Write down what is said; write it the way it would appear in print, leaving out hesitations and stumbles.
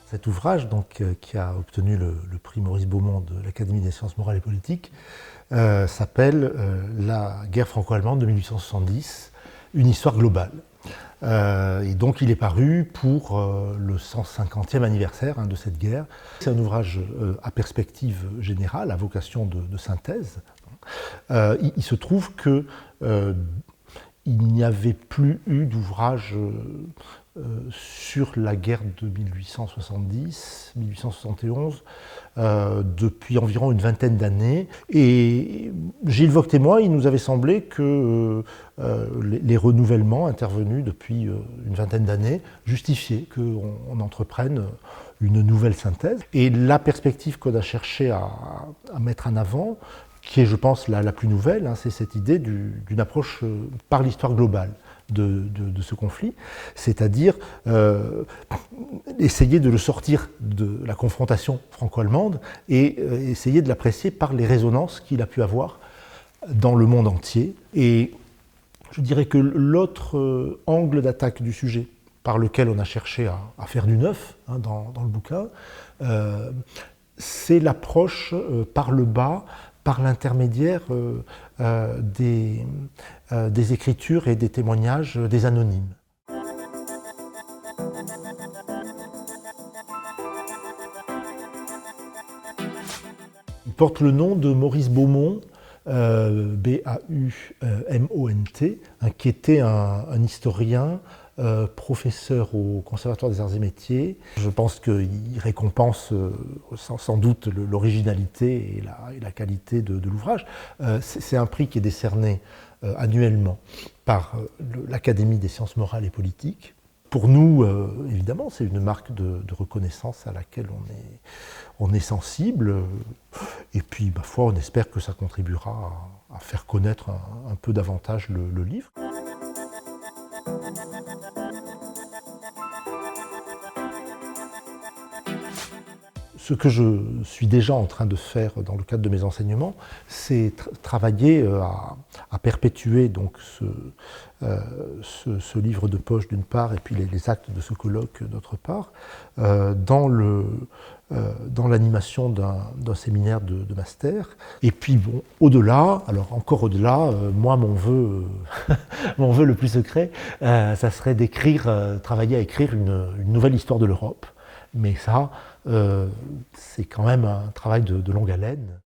Cet ouvrage, donc, qui a obtenu le prix Maurice Beaumont de l'Académie des sciences morales et politiques, s'appelle La guerre franco-allemande de 1870, une histoire globale. Et donc il est paru pour le 150e anniversaire de cette guerre. C'est un ouvrage à perspective générale, à vocation de synthèse. Il se trouve que il n'y avait plus eu d'ouvrage sur la guerre de 1870-1871 depuis environ une vingtaine d'années. Et Gilles Vogt et moi, il nous avait semblé que les renouvellements intervenus depuis une vingtaine d'années justifiaient qu'on entreprenne une nouvelle synthèse. Et la perspective qu'on a cherché à mettre en avant, qui est, je pense, la plus nouvelle, c'est cette idée d'une approche par l'histoire globale de ce conflit, c'est-à-dire essayer de le sortir de la confrontation franco-allemande et essayer de l'apprécier par les résonances qu'il a pu avoir dans le monde entier. Et je dirais que l'autre angle d'attaque du sujet par lequel on a cherché à faire du neuf dans le bouquin, c'est l'approche par le bas, par l'intermédiaire des écritures et des témoignages des anonymes. Il porte le nom de Maurice Beaumont, B-A-U-M-O-N-T, qui était un historien, professeur au Conservatoire des Arts et Métiers. Je pense qu'il récompense sans doute l'originalité et la qualité de l'ouvrage. C'est un prix qui est décerné annuellement par l'Académie des sciences morales et politiques. Pour nous, évidemment, c'est une marque de reconnaissance à laquelle on est sensible. Et puis, ma foi, on espère que ça contribuera à faire connaître un peu davantage le livre. Ce que je suis déjà en train de faire dans le cadre de mes enseignements, c'est travailler à perpétuer donc ce livre de poche d'une part et puis les actes de ce colloque d'autre part dans l'animation d'un séminaire de master. Et puis bon, au-delà, alors encore au-delà, moi mon vœu le plus secret, ça serait travailler à écrire une nouvelle histoire de l'Europe. Mais ça, c'est quand même un travail de longue haleine.